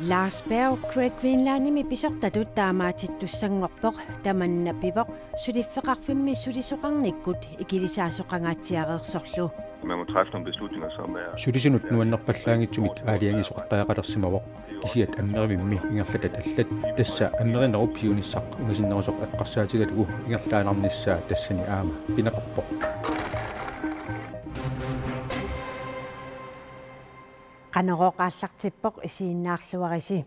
Lars Berg Queenlandimi pisortatut taamaatittussangorpoq tamanna pivoq suliffeqarfimmi sulisuqarnikkut ikilisaasuqangaatiareersorlu. Man må træffe nogle beslutninger, som er... Sulisinut nuannerpallaangitsumit aaliangisoqartaqalersimavoq kisiat annerivimmi ingerlatat allat tassa annerinaruppiunissaq ungasinnerusoq eqqarsaatigalugu ingerlaanarnissaa tassani aama pinaqarpoq. Qaneroqaallartippoq isiinnaarluarisi.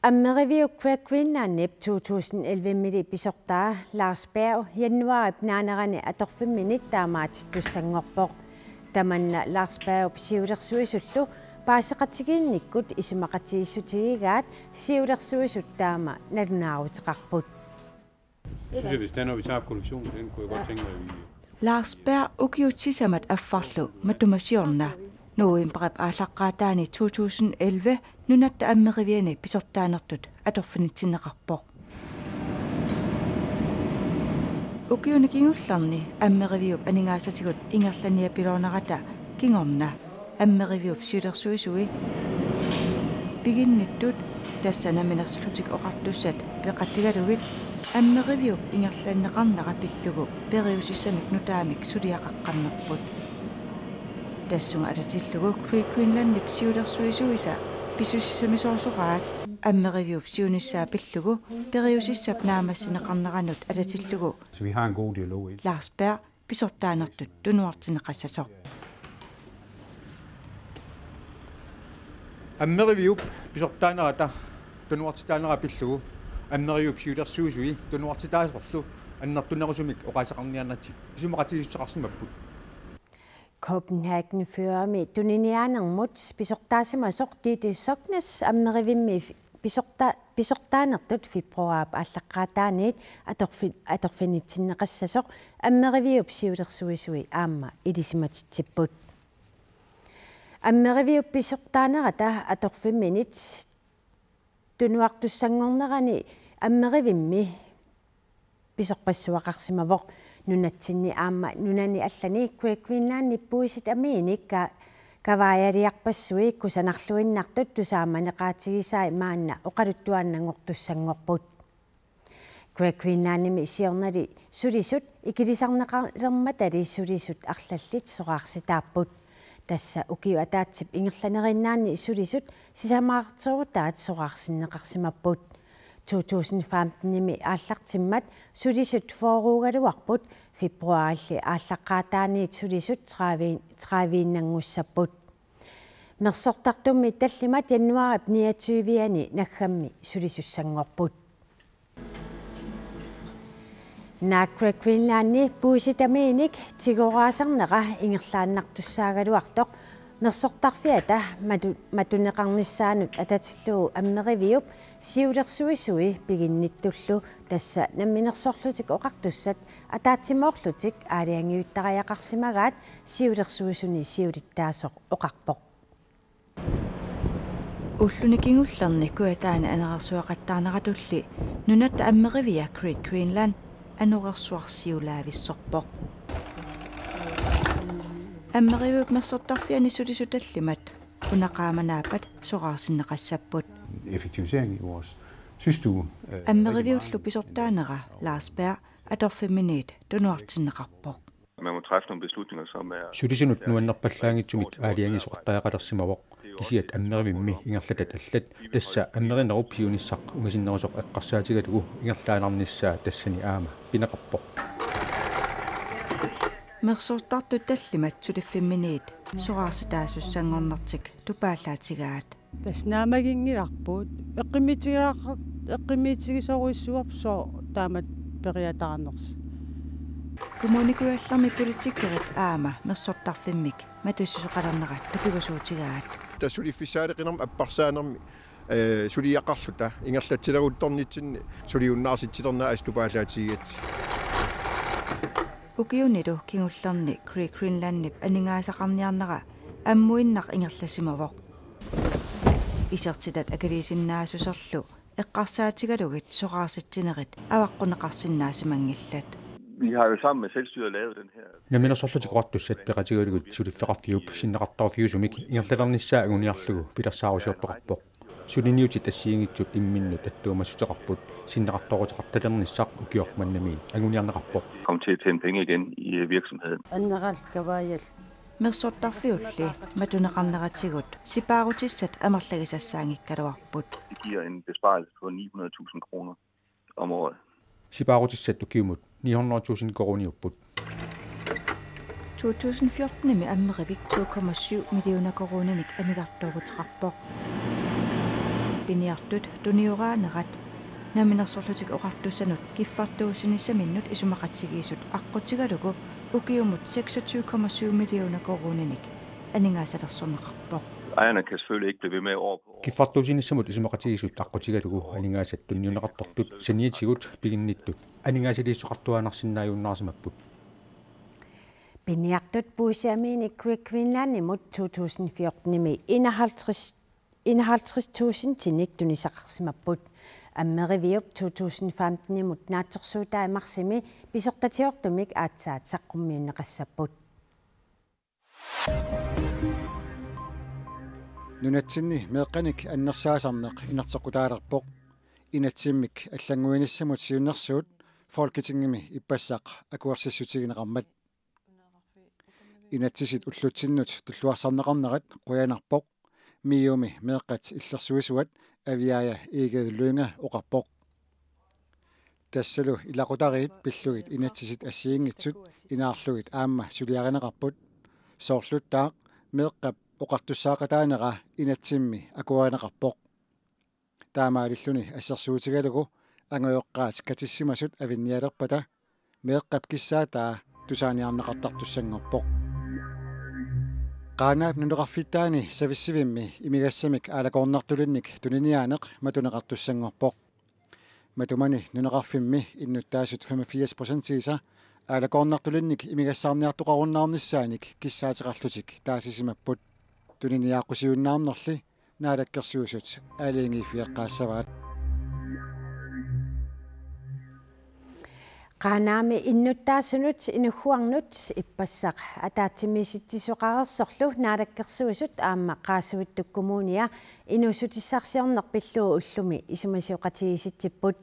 Ameriviukkua Queenlandnip 2011 pisortaa Lars Berg januarip naanerani atorfimminit taamaatittussangorpoq tamanna Lars Berg siulersuisullu paaseqatigiinnikkut isumaqatiissutigigaat siulersuisut taama nalunaarutiqarput. Jeg synes, hvis der er noget, vi tager produktion, den kunne jeg godt tænke mig, at vi... Lars Berg ukiutsisamat affarlu matumassiorna November aalaqqaataani 2011 nunatta ammeriviani pisortaanertut atorfinitsinneqarpoq. Ukiunikingullarni ammeriviup aningaasatigut ingerlania pilornerata kingorna ammeriviup siulersuisui piginnittut tassana minerslutik oqartussat peqatigalugit ammeriviup ingerlanneqarnaqa pillugu periusissamik nutaamik suliaqaqqammerput tassunga atatillugu Queenlandnip siulersuisuisa pisussamisoosuqaat ammeriviup siunissaa pillugu periusissap naamassineqarneranut atatillugu. Så vi har en god dialog. Lars Berg pisortaanertut tunuartineqassasoq. Ammeriviup pisortaanerata tunuartitaanera pillugu ammeriup siulersuisui tunuartitaasorlu annertunerusumik oqaasaqarniarnatik isumaqatigisseqarsimapput. Copenhagen fører med tuninianermut pisortaasimasoq tiitissoqnas ammerivimmi pisortaanertut februarap allaqqaataaniit atorfinitsinneqassasoq ammeriviup siulersuisui aamma ilisimatittipput. Ammeriviup pisortaanerata atorfimminit tunuartussangornerani ammerivimmi pisorpassuaqarsimavoq nunatsinni aamma nunani allani Queenlandnip puisit amiinik kavaajaliarpassui kusanarluinnartut tusaamaneqaatigisaai maanna oqaluttuannangortussangorput. Queenlandnimi isiornali sulisut ikilisarneqalermatali sulisut arlallit soqaarsitaapput. Tassa ukiu ataatsip ingerlanerinnaanni sulisut sisamaartorutaat soqaarsinneqarsimapput. 2015 aallartimmat sulisut fooruugaluarput februarilli aallaqqaataaniit sulisut traaviinnangussapput. Mersortartummi tallimat januarip 29 naggammi sulisussangorput. Naakra Queenlandni puusitamiinik tigoraasarneqa ingerlaannartussaagaluartoq mersortarfiata matuneqarnissaanut atatillugu ammeriviup siulersuisui piginnittullu tassa namminersorlutik oqartussat ataatsimorlutik aaliangiuttariaqarsimagaat siulersuisuni siulittaasoq oqarpoq. Ullunikingullerni kuataana anersuaqattaarneratulli nunatta ammerivia Queenland anorersuarsiulaavissorpoq. Ammeriviup mersortarfiani sulisutallimat unaqaamanaapat soqaarsinneqassapput. Effektivisering i vores systue. Ammeriviullu pisortaanera Lars Berg atorfimminit tunuartinneqarpoq. Man må træffe nogle beslutninger, som er... Sulisinut nuannerpallaangitsumit aaliangisoqartaqalersimavoq kisiat annerivimmi ingerlatat allat tassa annerinaruppiunissaq ungasinnerusoq eqqarsaatigalugu ingerlaanarnissaa tassani aama pinaqarpoq. Mersortartu tallimat suliffimminit soqaarsitaasussanngornartik tupaallaatigaat. Tasnaamagingilarput eqqimiitigisoruissuarso taamat periataanersi. Kommunikuallarmi politikkerit aama mersortarfimmik matussisoqalerneqa tupigusuutigaat. Tassuliffisaaleqinarma apparsaanermi suliaqarluta ingerlatsilaguuttornitsinni suliunnaarsitsitornaa astupaallaatigiat. Ukiunilu kingullerni Queenlandnip aningaasaqarniarnera ammuinnaq ingerlasimavoq. Isertilat akaliisinnaasusserlu eqqarsaatigalugit soqaarsittinerit avaqqunneqarsinnaasimanngillat. Vi har jo sammen med selvstyret lavet den her. Namina sorlutik qoartussat peqatigaligut sulifferarfiup sinneqartorfiusumik ingerlalernissaaguniarlugu pilarsaarusiortoqarpoq suliniutit assiingitsut imminnut attuumassutеқарпут sinneqartorutiqartalernissaaq ukiormannamiin aguniarneqarpoq Kom til at tjene penge igen i virksomheden. аннералкавааял мерсортарфиулли матунеқарнератигут сипаарутиссат амерлагисассаангиккалуарпут Det giver en besparelse på 900.000 kroner om året. sipaarutissat ukiumut 900.000 koroniupput 2014 аммерivik 2,7 миллиона коронаник амигарторутеқарпоқ пиниартут туниораанерат наминерсорлутик оқартуссанут киффартуусиниссаминнут исумақатсигиисут аққутигалугу укиумут 26,7 миллиона коронаник анингаасалерсорнеқарпоқ Ejerne kan selvfølgelig ikke blive ved med år på år. kiffartuusinissamut isumaqatigisut aqqutigalugu aningaasat tunniuneqartortut saniitigut piginnittut aningaasiliissoqartuaanarsinnaajunnaarsimapput Biniartut buusiamiin Queenlandimut 2014 51.000 tinik tunisaqarsimapput аммеривиуп 2015 имут наатсерсуутаамарсими писортатиортумик аатсаат саққуммиуннеқассаппут нунатсинни меэққаник аннерсаасарнеқ инертеқутаалерпоқ инатсиммик аллангуиниссамут сиуннерсуут фолкитингими иппассаақ акуарсиссутигинеқармат инатсисит уллутсиннут туллуарсарнеқарнерат қуянарпоқ миуми меэққат иллерсуисуат авиая игедлуинга оқарпоқ тассалу илақутариит пиллугит инатсисит ассиингитсут инаарлугит аама сулиаринеқарпут соорлуттаақ меэққап оқартуссаақатаанера инатсимми акуаринеқарпоқ таамаалиллуни ассерсуутигалугу ангоёққаат катиссимасут авинниалерпата меэққап киссаатаа тусааниарнеқартартуссангорпоқ qaanaap nuneqarfittaani savissivimmi imigassamik aalakornartulunnik tuniniaaneq matunеqartussangorpoq matumani nuneqarfimmi innuttaasut 85% isa aalakornartulunnik imigassaarniartuqarunnаарnissaanik kissaateqarlutik taasisimapput tuniniaaqqusiunnaarnerli naalakkersuusut aaliingiiffiaqqaassavaat qaanaami innuttaasunut inuhuarnut ippassaq ataatsimisittisuqarersorlu naalakkersuusut aamma qaasuittukkumuunia inusutissarsiornerpilluu ullumi isumasiuqatigisittipput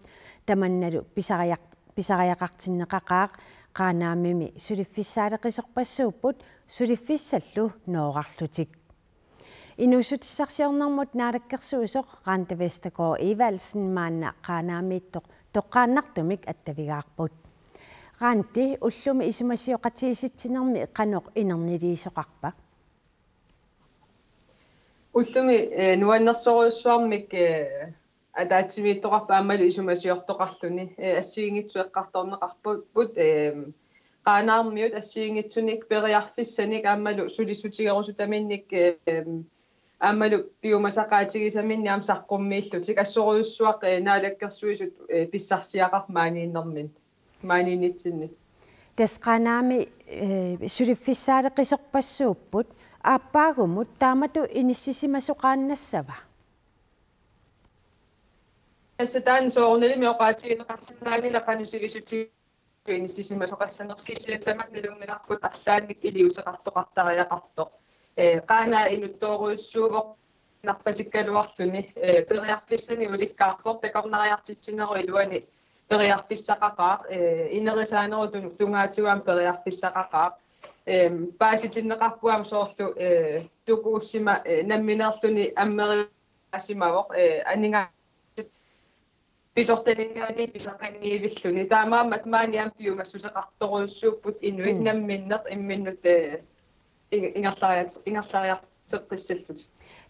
tamannalu pisariaqartinneqaqaaq qaanaamimi suliffissaaleqisorpassuupput suliffissallu nooqarlutik inusutissarsiornermut naalakkersuusoq Rante Vestergaard Evalsen maanna qaanaamiittoq toqqaannartumik attavigaarput Rante ullumi isumasiuqatigisittinermi qanoq inerniliisoqarpa ullumi nuannersoruussuarmik атаатсимиитторарпа аммалу исумасиортоқарлуни ассиингитсуэққарторнеқарпут qaanaarmiut assiingitsunik periarfissanik аммалу сулисутигерусутаминник аммалу пиумасақаатигисаминни аам саққуммииллутик ассоруйуссуақ наалаккерсуисут писсарсиақармаанииннэрмин маанинитсинни тасqaanaami сулиффиссаалеқисорпассууппут ааппаагумут таамату иниссисимасоқааннассава ассатаан соорнелими оqaатигинеқарсинаагила qanusivisuti иниссисимасоқассанерскисилаттамат налунгиларпут арлаанник илиусеқартоқартариақарто qaana inuttoruissuuvoq narpasikkaluarluni periarfissani ulikkаарpoq takornariartitsinero iluani periarfissaqaqaaq inerisaaneru tungaatiguam periarfissaqaqaaq paasitinneqarpuam soorlu tukuussima namminerluni ammeriasimavoq aninga pisortalingaani pisaqanniivilluni taamaammat maaniam piumassuseqartoruissuupput inuit namminneq imminnut ingerlariarteqissallut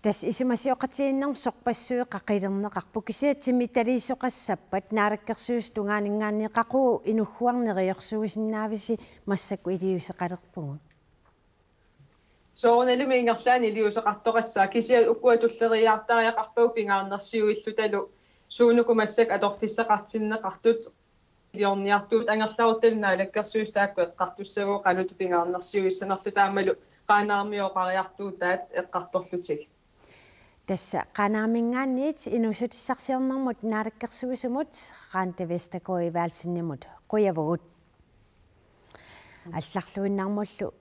тас исумасиоқатииннерм сорпассуи қақилернеқарпу кисиатсими талиисоқассаппат наалаккерсуус тунгаанингаанниқақуу инуххуарнериорсуисиннаависи массаку илиусеқалерпугу соорнелими ингерлаани илиусеқартоқассаа кисиа уккуатуллериаартариақарпау пингааннерсиуиллуталу суунуку массак аторфиссақартиннеқартут илиорниартуут ангерларутал наалаккерсуус таакку эққартуссагуу қануту пингааннерсиуиссанерлу таамалу qaanaarmiоqariartuutaat eqqartorlutik тасса qaanaamингаанниит инусутиссарсиорнэрмут наалаккерсуисумут Rante Vestergaard Evalsenнимут quyavugut алларлуиннармуллу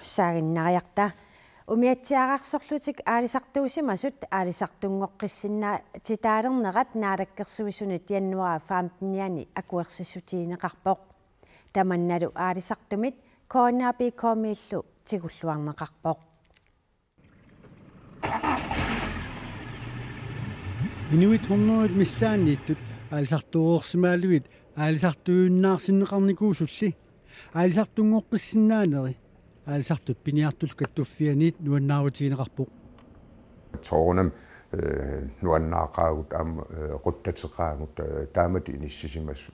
саагиннариарта умиатсиарарсорлутик аалисартуусимасут аалисартунгоққиссинаа титаалернерат наалаккерсуисунит яннуара фаамтниани акуерсиссутиинеқарпоқ таманналу аалисартумит коонааби коомииллу тигуллуарнеқарпоқ Inuit honnoit missaanniittut аалисартуорсимаалуит аалисартуиннаарсиннеқарникуусулли аалисартунгоққиссиннаанери аалисартут пиниартул каттуффианиит нуаннаарутиинеқарпоқ тоонам нуаннаақаагут аам қуттатеқаагут таамат иниссисимасу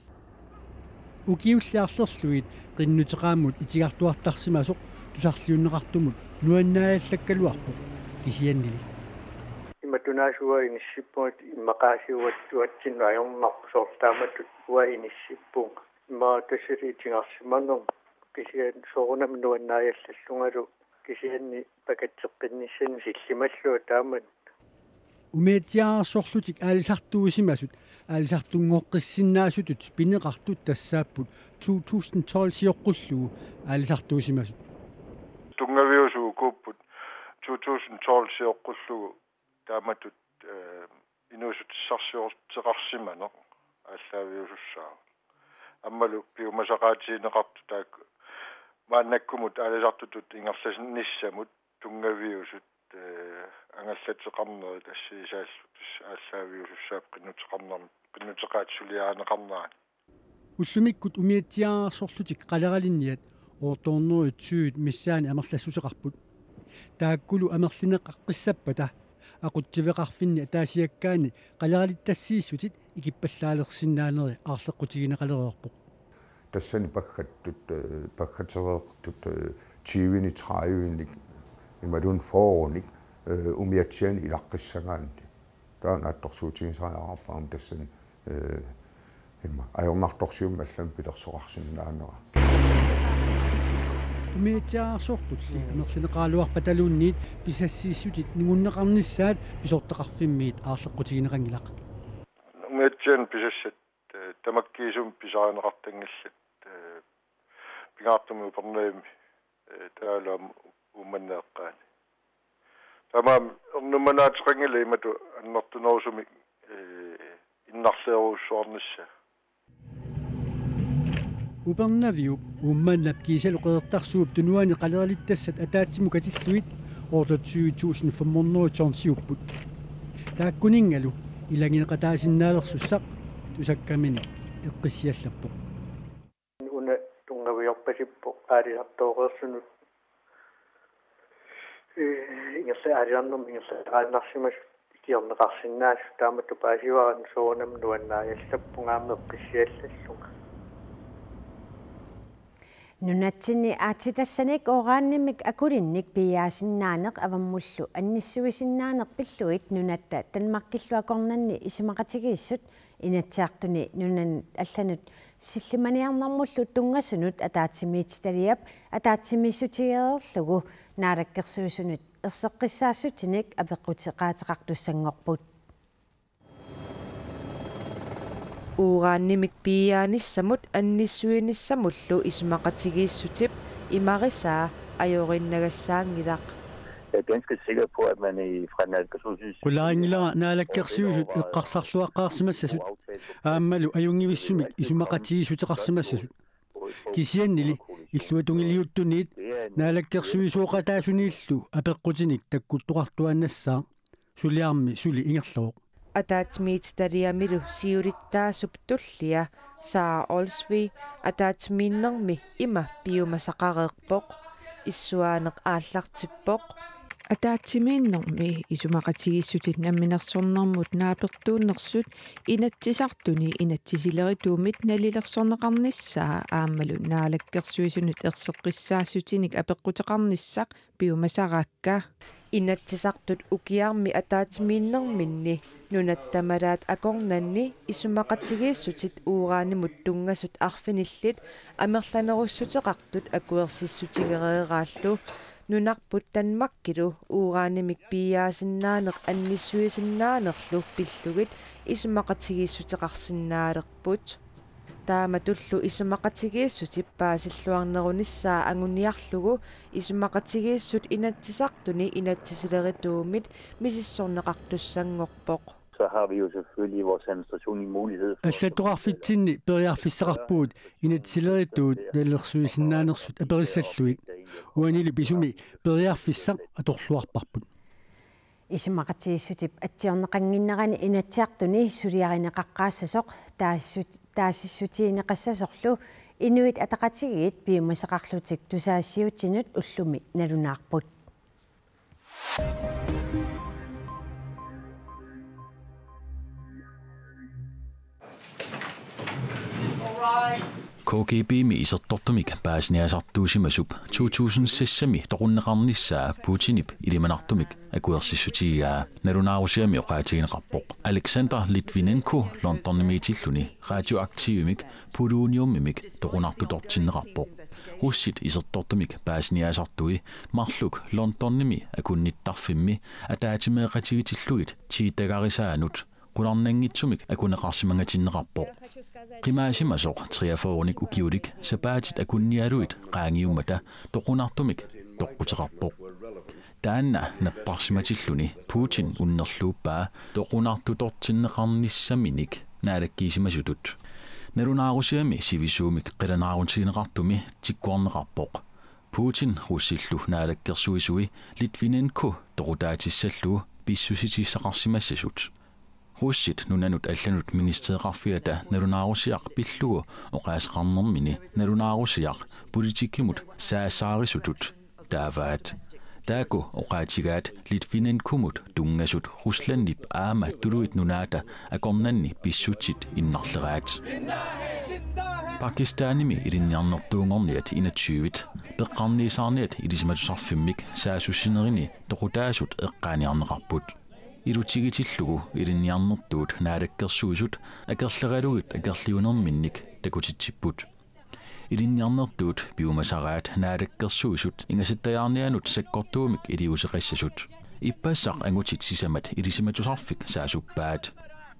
укиуллиарлерлуит қиннутеқааммут итигартуартарсимасоқ тусарлиуннеқартумут нуаннааяллаккалуарпоқ кисианнили иматунаасуа иниссиппуат иммақаасиуаттуатсинну аёрнарпусоорлааматтут уа иниссиппуун имма тассалиитингарсиманнер кисиан соорунам нуаннааяллаллунгалу кисианни пакатсеққинниссани силлималлуа таамат умеатиаарсорлутик аалисартуусимасут аалисартунгоққиссиннаасутут пинеқартут тассааппут 2012 сиоққуллугу аалисартуусимасут тунгавиусуу куппут 2012 сиоққуллугу тааматут инуусутиссарсиортеқарсиманеқ ааллаавиусуссаа аммалу пиумасақаатиинеқарту таак мааннаккумут аалисартутут ингерласинниссамут тунгавиусут ангаллатеқарнери тассиисааллут ааллаавиусуссаап қиннутеқаатсулиаанеқарнаани уллумиккут умиатсиаарсорлутик қалералинниат оорторнуи тсуит миссаани амерлассусеқарпут тааккулу амерлинеқаққиссаппата aquttiveqarfinni taasiakkaani qalералиттассииссутит икиппаллаалерсиннаанери аарлеққутигинеқалереерпоқ тассани паккатереэртут 20-ни 30-ник ималун фооруник умиатсиани илаққиссагаанни таанааторсуутигисариараарпаам тассани имма аёрнарторсиуммаллам пилерсоқарсиннаанера умиатсиаарсортулли амерлинеқаалуарпаталуунниит писассииссутит нингуннеқарниссаат писортеқарфиммиит аарлеққутигинеқангилақ умиатсиан писассат тамаккиисум писаанеқартангиллат пингаартуму пернаими таалаам умманнеэққаани тамаам эрнуманаатеқангила имату аннертунерусуми иннарлееруссуарнисса упернавиуп умманнап кисалуқеэртарсууп тунуани қалералиттассат атаатсиму катиллуит ордотсуитсуусинфамморнуутсорнсиуппут тааккунингалу илагинеқатаасиннаалерсуссақ тусаккамини эққиссиаллаппоқ уна тунгавиорпасиппо аалисартоореерсунут ингерса аалиарнерми ингерса аалнарсимас икиорнеқарсиннаасу тааматту паасиваран соонам нуаннааяллаппунгаама эққиссиаллаллунга нунатсини аатитассаник орааннимик акулинник пиаасиннаанеқ аваммуллу анниссуисиннаанеқ пиллуит нунатта танмақкиллуакорнанни исимақатигииссут инатсаартуни нунан алланут силлиманиарнармуллу тунгасунут атаатсимиититалиап атаатсимииссутигеерлугу наалаккерсуисунут ерсеққиссаассутиник апеққутеқаатеқартуссангорпут урааннимик пиааниссамут анниссуинissамуллу исмақатигииссутип имариsaa ajorиннагассаангилақ Jeg er ganske sikker på, at man fra naalakkersuisut qulaangilera naalakkersuisut eqqarsarluaqqaarsimassasut aammalu ajungivissumik isumaqatigissuteqarsimassasut kisiannili illuatungiliuttuniit naalakkersuisuoqataasuniillu apeqqutinik takkuttuqartuannassaa suliarmi suli ingerluoq атаатмиититалиамилу сиулиттаасуп туллиа саа олсви атаатмииннерми има пиумасақареерпоқ иссуаанеқ ааллартиппоқ атаатсимииннэрми исумақатигиссутит намминерсорнэрмут наапертууннэрсут инатсисартуни инатсисилеритуумит налилерсорнеқарниссаа аамалу наалаккерсуисунут ерсеққиссаассутиник апеққутеқарниссақ пиумасараакка инатсисартут укиарми атаатмииннэрминни нунаттамалаат акорнанни исумақатигииссутит уураанимут тунгасут арфиниллит амерланеруссутеқартут акуерсиссутигереерааллу нунарпут танмаккилу уураанимик пиаасиннаанеқ анниссуисиннаанерлу пиллугит исумақатигииссутеқарсиннаалерпут тааматуллу исумақатигииссут иппаасиллуарнерунissaa ангуниарлугу исумақатигииссут инатсисартуни инатсисилеритуумит мисиссорнеқартуссангорпоқ. Så har vi jo selvfølgelig vores administration i mulighed for... Аллатуарфитсинни периарфиссақарпуут инатсилеритуут наллерсуисиннаанерсут апериссаллуит уанили писуми периарфиссақ аторлуарпарпут. Исумақатигиссутип атсиорнеқангиннерани инатсиартуни сулиаринеқаққаассасоқ таассутиинеқассасорлу инуит атақатигиит пиумасеқарлутик тусаассиутсинут уллуми налунаарпут. KGB-mi isertortumik paasniasartuusimasup 2006-mi toqunneqarnissaa Putinip ilimanartumik akuersissutiigaa nalunaarusiami oqaatigineqarpoq Alexander Litvinenko Londonnimiitilluni radioaktiivimik poloniummimik toqunartutortinneqarpoq russit isertortumik paasniasartui marluk Londonnimi akunnittarfimmi ataatimeeqatigitillugit tiitagarisaanut qunarnangitsumik akuneqarsimangatinneqarpoq qimaasimasoq triafornik ukiulik sapaatit akunnialuit qaangiummata toqunartumik toqqutiqarpoq taanna napparsimatilluni Putin unnerluuppaa toqunartutortinneqarnissaminik naalakkiisimasutut nalunaarusiami sivisuumik qilanaaruntilineqartumi tikkuarneqarpoq Putin russillu naalakkersuisui Litvinenko toqutaatissallu pissusitissaqarsimassasut russit nunanut allanut ministereqarfiata nalunaarusiaq pillugu oqaasqarnermini nalunaarusiaq politikkimut saasaarisutut taavaat taako oqaatigaat Litvinenkumut tungasut Ruslannip aama tuluit nunaata akornanni pissutsit innarleraat Pakistanimi ilinniarnertuungorniat inatyuvit peqqarniisaarniat ilisimatusarfimmik saasussinerini toqutaasut eqqaaniarneqarput ilutigitillugu ilinniarnertuut naalakkersuusut akerleralugit akerliunerminnik takutitsipput ilinniarnertuut piumasaraat naalakkersuusut ingasattajaarnianut sakkortuumik iliuseqassasut ippassaq angutit sisamat ilisimatusarfik saasuppaat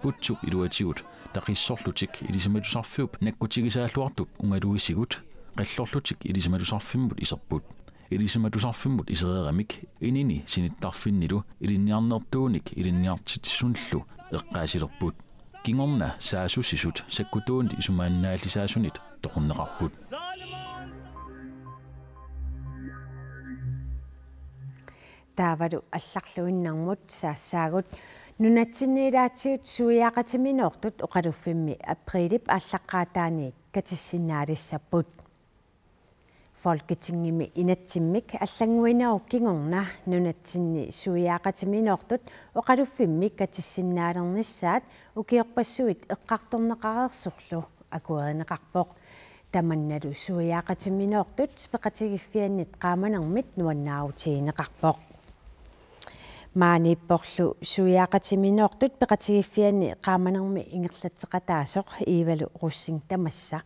putsuk iluatigut taqissorlutik ilisimatusarfiup nakkutigisaalluartup ungaluisigut qallorlutik ilisimatusarfimmut iserput ilisimatusarfimmut isereeramik inini sinittarfinnilu ilinniarnertuunik ilinniartitsunllu eqqaasilerput kingorna saasussisut sakkutuunti isumaannaallisaasunit toqunneqarput taavalu алларлуиннармут саассаагут нунатсинниилаатсиут суиаақатиминеортут оқалуффимми априлип ааллаққаатааниит катиссиннаалиссаппут Folketingimi inattimmik allangуинеруkkингорна нунатсинни суиаақатиминеортут оқалуффиммик катиссиннаалернissaат укиорпассуит эққарторнеқарерсорлу акуеринеқарпоқ таманналу суиаақатиминеортут спеқатигиффианнит qaamanermit нуаннааутиинеқарпоқ мааниппорлу суиаақатиминеортут пеқатигиффианни qaamanermi ингерлатсеқатаасоқ иивалу руссин тамасса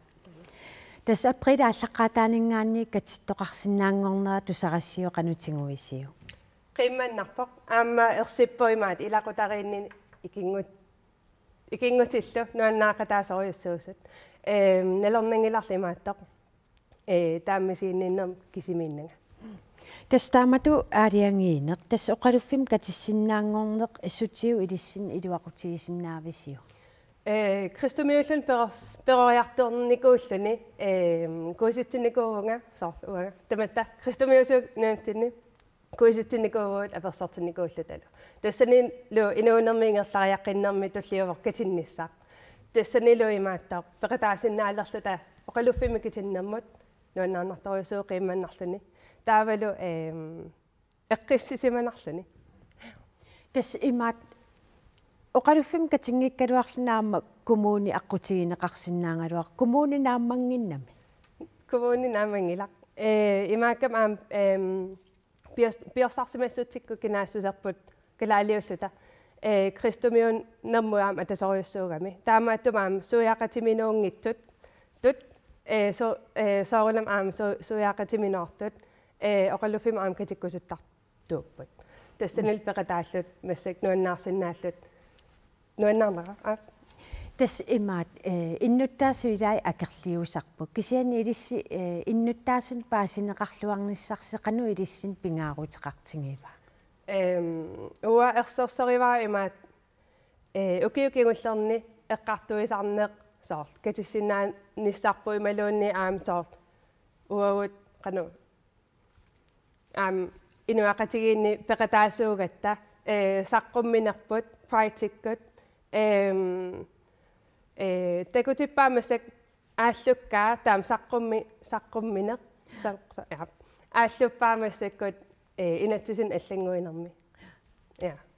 тас април ааллаққаатаанингаанни катиттоқарсинаангорнера тусарассио qanutinguisiu qimmannerpoq аама ерсиппоимаат илақутариинни икингутиллу нуаннаақатаасориуссуусут налернангиларлимааттоқ тааммисиинниннерм кисимииннага тастаамату аалиангиинеқ тас оқалуффим катиссиннаангорнеқ иссутиу илиссин илуақутигисиннаависиу Кристомиуллун перориарторникууллуни куиситтинникуунга уага таматта кристомиусук наантинни куиситтинникуувут аперсортинникууллуталу тассанин лу инуунермиингерлариаққиннэрми туллиувор катиннissaaq тассанилу имааттаа пеқатаасиннаалерлута оқалуффими китиннэрмут нуаннаарнарторюсуу қимманнарлуни таавалу эққиссисиманарлуни тас имаат оқалуффим катингиккалуарлунаама коммуни аққутигинеқарсинаангалуар коммуни нааммангиннами коммуни наамангилақ имааккам аам биорсарсимассутсикку кинаассусерпут калаалиуллута кристомиун нермуаам атасориуссуугами таамааттумаам суяақатиминуунгиттут тут соорунам аам суяақатиминоортут оқалуффим аам катиккусуттартууппут тассанил пеқатааллут массак нуаннаарсинааллут нуаннаарнера тас имаат иннуттаасуилаи акерлиусарпу кисиани илисси иннуттаасын паасинеқарлуарниссарсеқану илиссин пингаарутеқартигива уа ерсерсериваа имаат укиукигуллерни эққартуисарнеқ соорт катиссинаа ниссарпу ималуунни аам соорт уагут кану инуақатигиинни пеқатаасуугатта саққумминерпут прайтиккут такутиппаамасак ааллуккаа таам саққумминеқ ааллуппаамассаккут инатсисин аллангуинерми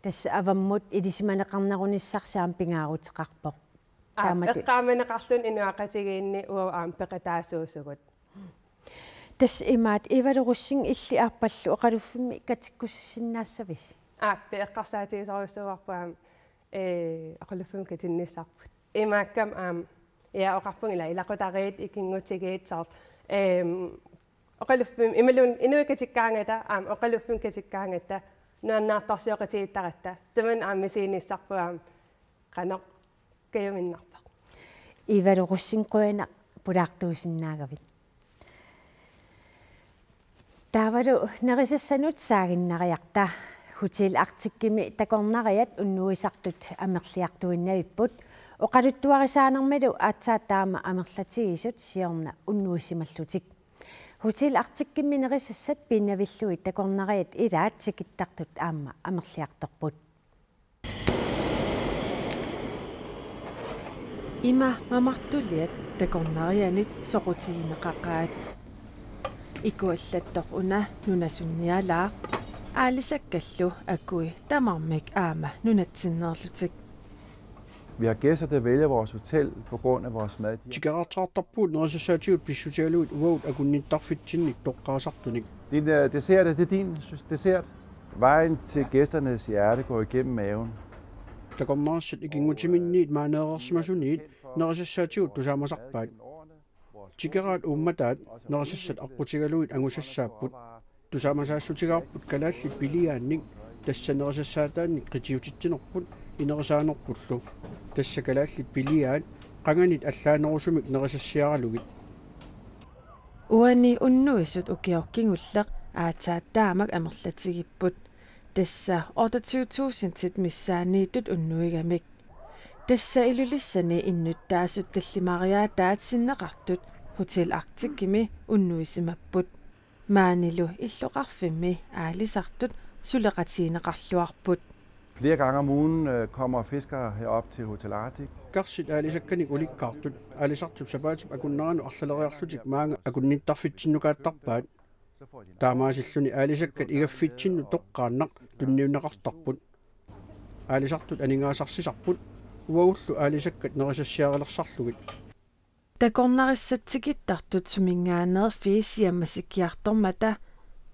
тас аваммут илисиманеқарнерунissarsaam пингаарутеқарпоқ таамат эққааманеқарлун инуақатигиинни уа аам пеқатаасуусугут тас имаат ивалеруссин илли арпаллу оқалуффими катиккуссиннаассавис пеэққарсаатигисоруссуарпаам оқалуффими катинниссарпут имааккам оқарпун ила илақутариит икингутигиит соор оқалуффим ималун инуикатиккаангата оқалуффим катиккаангата нуаннаартарсиоқатигиттаратта таман мисииниссарпуаам қанеқ каюминнарпақ ивалеруссин қуяна пулаартуусиннаагавит таавалу нерисассанут саагиннариарта хотел артиккими такорнариат уннуисартут амерлиартуиннавиппут оқалуттуарисаанермалу аатсааттаама амерлатигисут сиорна уннуисималлутик хотел артиккими нерисассат пиннавиллуит такорнариат илаат сикиттартут аама амерлиарторпут има мамартулиат такорнарианит соқутигинеқақаат икуаллаттоқ уна нунасунниалаа аалисаккаллу аккуи тамармик аама нунатсиннерлутик. Vi har gæster, der vælger vores hotel på grund af vores mad. Tigarattartarpuut nerissassaatigut pissuutialuit uaut akunnintarfitsinnik toqqaasartunik. Din dessert, det er din dessert. Vejen til gæsternes hjerte går igennem maven. Takornerassat ikingutiminniit maaneerersimasuniit nerissassaatigut tusaamasarpaat. Tigaraat ummataat nerasassat aqutigaluit angusassaaput tusaamasaassutigaarput kalaallit piliaannik tassanerissassaataannik qitiutittinerput inerisaanerpullu tassa kalaallit piliaat qanganit allaanerusumik nerisassiaralugit uani unnuisut ukiorkingulleq aataattaamak amerlatigipput tassa 28.000 tit missaaniittut unnuigamik tassa ilulissani innuttaasut tallimariaa taatsinneqartut hotel artikkimi unnuisimapput maanilu illoqarfimmi aalisartut suleqatiineqarluarput. Flere gange om ugen kommer fiskere herop til Hotel Arctic. Karsit aalisakkanik ulikkaartut aalisartut sapaatip akunneranu arlaleriarlutik maanga akunnintarfitsinnukaattarpaat taamaasilluni aalisakkat igaffitsinnu toqqaannaq tunniunneqartarput aalisartut aningaasarсисарput уагуллу аалисаккат нерисассиаралерсарлугит такорнерissatsigittartut sumingaanер фисиаммасиккиартормата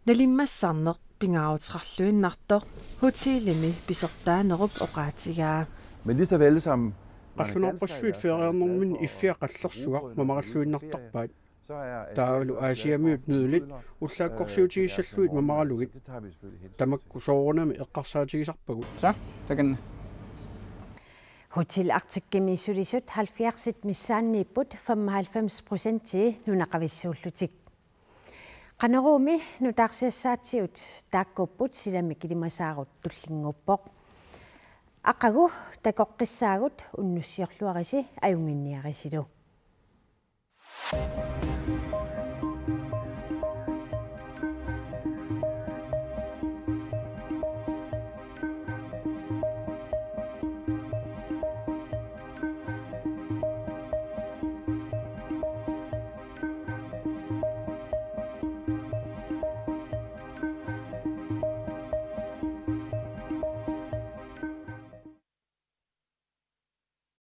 налиммассарнеқ пингаарутеқарлуиннартоқ хотелими писортаанеруп оqaatigaa Men lige så vel som qallunerpassuit feriarnermin iffiaqallersugar mamaralluinnartarpaat taavalu aasiamiut nydelit ullaakkorsiutigissalluit mamaralugit tamakku soorunami eqqarsaatigisarpagut så takan Hotel Arctic sulisut 70 missaanniipput 95% nunaqavissuullutik qanerumi nutaarsiassaatsiut taakkuupput silami kilimasaarut tullinnguppoq aqagu takoqqissaagut unnussiorluarisi ajunginniarisilu